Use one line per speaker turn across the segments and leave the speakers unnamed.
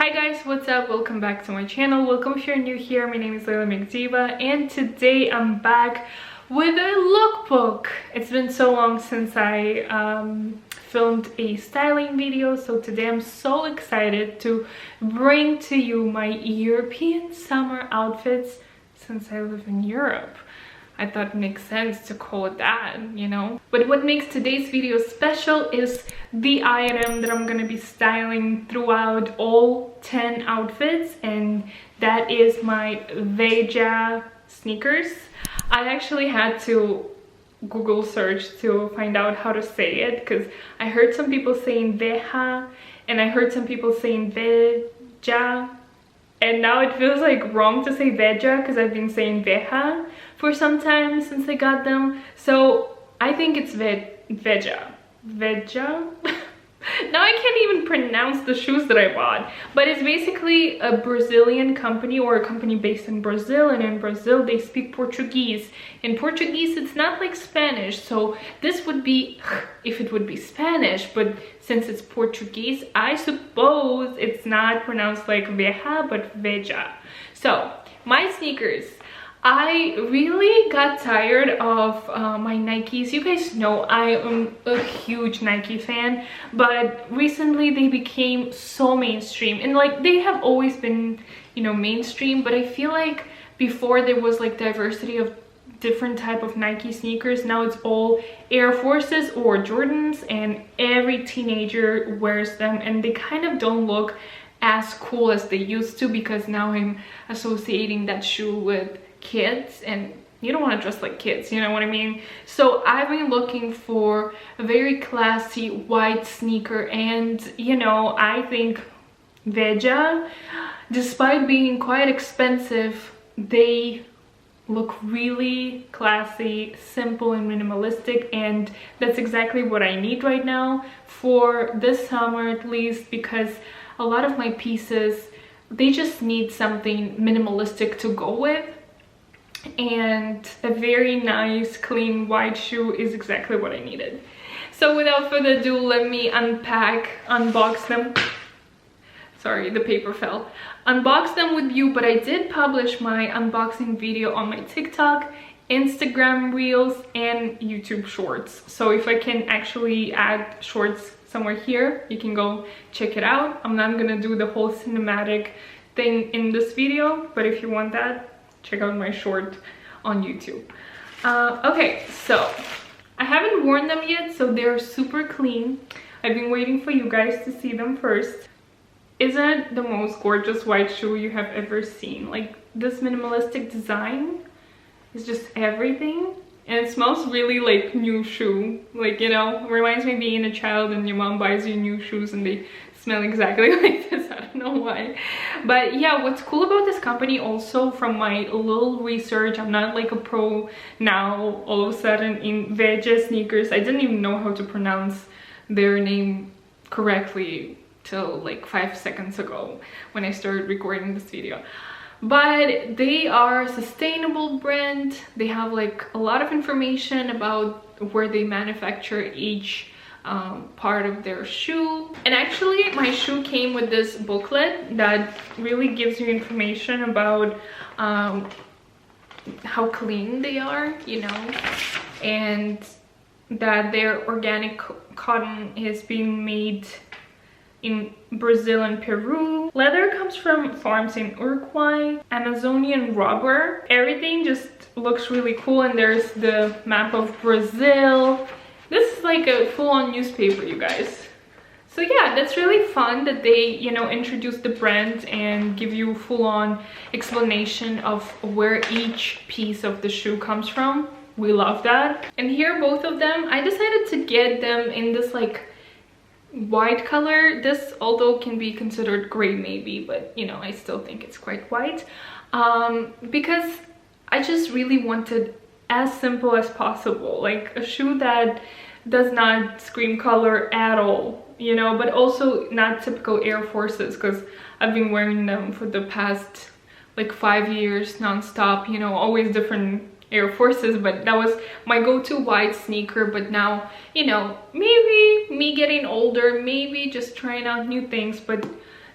Hi guys, what's up? Welcome back to my channel. Welcome if you're new here. My name is Leila and today I'm back with a lookbook. It's been so long since I filmed a styling video, so today I'm so excited to bring to you my European summer outfits since I live in Europe. I thought it makes sense to call it that, you know? But what makes today's video special is the item that I'm gonna be styling throughout all 10 outfits, and that is my Veja sneakers. I actually had to Google search to find out how to say it because I heard some people saying Veja and I heard some people saying Veja. And now it feels like wrong to say Veja because I've been saying Veja for some time since I got them. So I think it's Veja. Veja? Now I can't even pronounce the shoes that I bought. But it's basically a Brazilian company, or a company based in Brazil. And in Brazil they speak Portuguese. In Portuguese it's not like Spanish. So this would be, if it would be Spanish. But since it's Portuguese, I suppose it's not pronounced like Veja, but Veja. So my sneakers. I really got tired of my Nikes. You guys know I am a huge Nike fan, but recently they became so mainstream, and like they have always been, you know, mainstream, but I feel like before there was like diversity of different type of Nike sneakers. Now it's all Air Forces or Jordans, and every teenager wears them, and they kind of don't look as cool as they used to because now I'm associating that shoe with kids, and you don't want to dress like kids, you know what I mean? So I've been looking for a very classy white sneaker, and you know, I think Veja, despite being quite expensive, they look really classy, simple and minimalistic, and that's exactly what I need right now for this summer, at least, because a lot of my pieces, they just need something minimalistic to go with. And a very nice clean white shoe is exactly what I needed. So without further ado, let me unbox them. Sorry, the paper fell. Unbox them with you, but I did publish my unboxing video on my TikTok, Instagram Reels, and YouTube Shorts. So if I can actually add shorts somewhere here, you can go check it out. I'm not gonna do the whole cinematic thing in this video, but if you want that, check out my short on YouTube. Okay, so I haven't worn them yet, so they're super clean. I've been waiting for you guys to see them first. Isn't it the most gorgeous white shoe you have ever seen? Like, this minimalistic design is just everything, and it smells really like new shoe. Like, you know, reminds me of being a child and your mom buys you new shoes and they smell exactly like this. I don't know why, but yeah, what's cool about this company also, from my little research, I'm not like a pro now all of a sudden in Veja sneakers. I didn't even know how to pronounce their name correctly till like 5 seconds ago when I started recording this video. But they are a sustainable brand. They have like a lot of information about where they manufacture each part of their shoe. And actually my shoe came with this booklet that really gives you information about how clean they are, you know, and that their organic cotton is being made in Brazil and Peru. Leather comes from farms in Uruguay. Amazonian rubber. Everything just looks really cool, and there's the map of Brazil. This is like a full-on newspaper, you guys. So yeah, that's really fun that they, you know, introduce the brand and give you full-on explanation of where each piece of the shoe comes from. We love that. And here, both of them, I decided to get them in this like white color. This, although can be considered gray maybe, but you know, I still think it's quite white, because I just really wanted as simple as possible, like a shoe that does not scream color at all, you know, but also not typical Air Forces, because I've been wearing them for the past like 5 years non-stop, you know, always different Air Forces, but that was my go-to white sneaker. But now, you know, maybe me getting older, maybe just trying out new things, but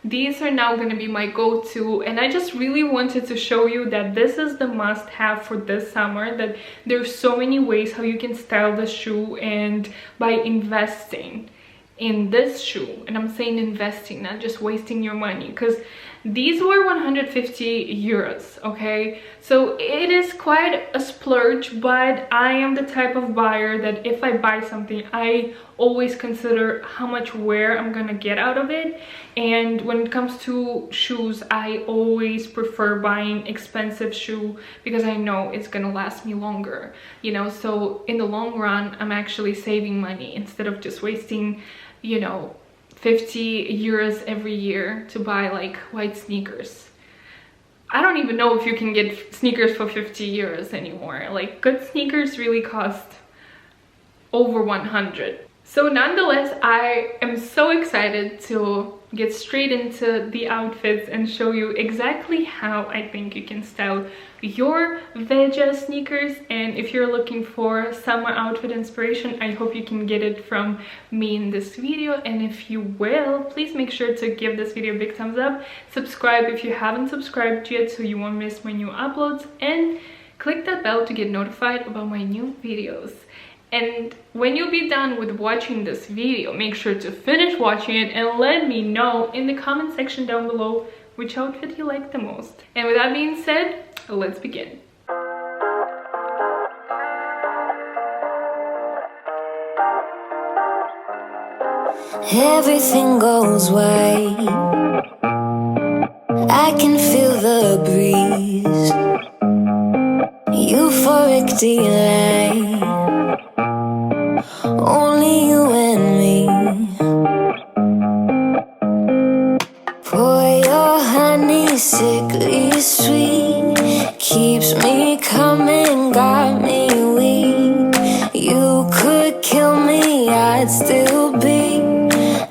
these are now going to be my go-to, and I just really wanted to show you that this is the must-have for this summer, that there's so many ways how you can style the shoe, and by investing in this shoe, and I'm saying investing, not just wasting your money, because these were 150 euros, okay? So it is quite a splurge, but I am the type of buyer that if I buy something, I always consider how much wear I'm gonna get out of it. And when it comes to shoes, I always prefer buying expensive shoe because I know it's gonna last me longer, you know? So in the long run, I'm actually saving money instead of just wasting, you know, 50 euros every year to buy like white sneakers. I don't even know if you can get sneakers for 50 euros anymore. Like, good sneakers really cost over 100. So nonetheless, I am so excited to get straight into the outfits and show you exactly how I think you can style your Veja sneakers. And if you're looking for summer outfit inspiration, I hope you can get it from me in this video. And if you will, please make sure to give this video a big thumbs up, subscribe if you haven't subscribed yet so you won't miss my new uploads, and click that bell to get notified about my new videos. And when you'll be done with watching this video, make sure to finish watching it and let me know in the comment section down below which outfit you like the most. And with that being said, let's begin.
Everything goes white, I can feel the breeze, euphoric delight, only you and me. Pour your honey, sickly sweet, keeps me coming, got me weak. You could kill me, I'd still be,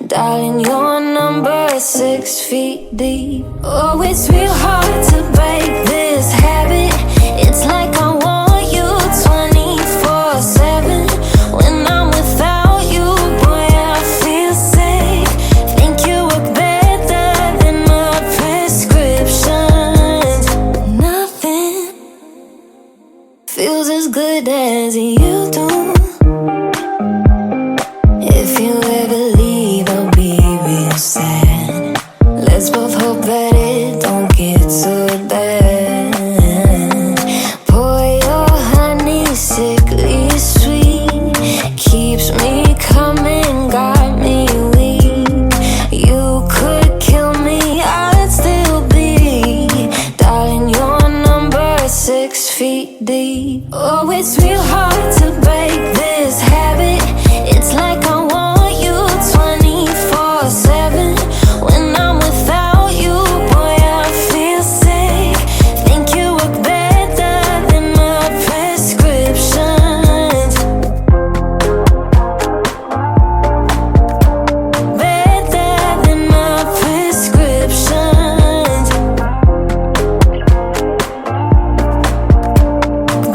darling, your number 6 feet deep. Oh, it's real hard to break this habit. It's like I want you 24/7. When I'm without you, boy, I feel sick. Think you work better than my prescriptions. Nothing feels as good as you do. If you ever leave, I'll be real sad. Let's both hope that it don't get so bad. Pour your honey, sickly sweet, keeps me coming, got me weak. You could kill me, I'd still be, darling, your number 6 feet deep. Oh, it's real hard to break this habit. It's like I want you 24/7. When I'm without you, boy, I feel sick. Think you work better than my prescriptions. Better than my prescriptions.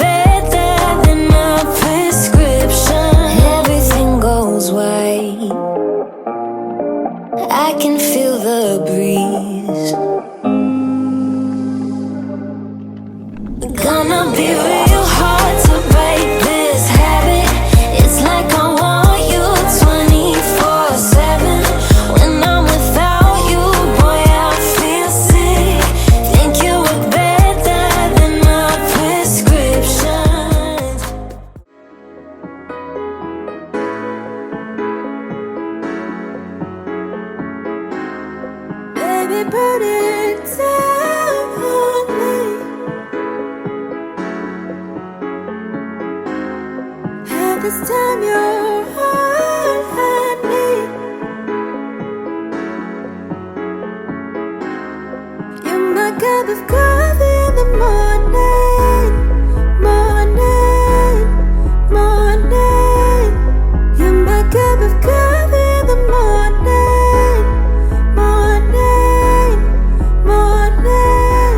Better than my prescription. Everything goes white, I can feel the breeze. Gonna be real hard to break this habit. It's like I want you 24/7. When I'm without you, boy, I feel sick. Think you work better than my prescriptions. Baby, put it down on me. At this time, you're all I need. You're my cup of coffee in the morning, morning, morning. You're my cup of coffee in the morning, morning, morning.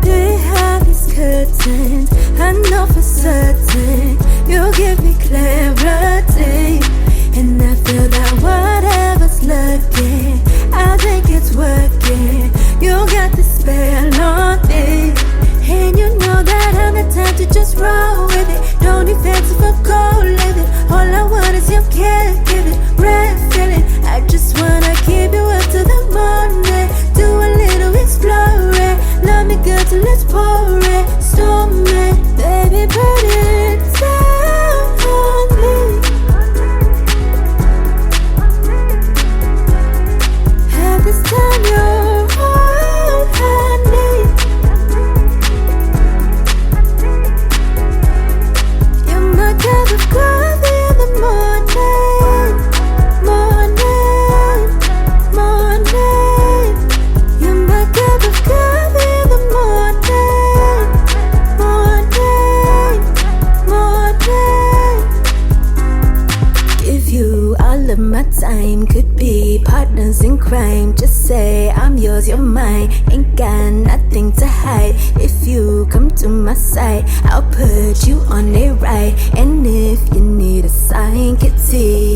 Do you have these curtains? I know for certain you'll give me clarity. And I feel that whatever's lurking, say I'm yours, you're mine. Ain't got nothing to hide. If you come to my side, I'll put you on it right. And if you need a sign, get tea.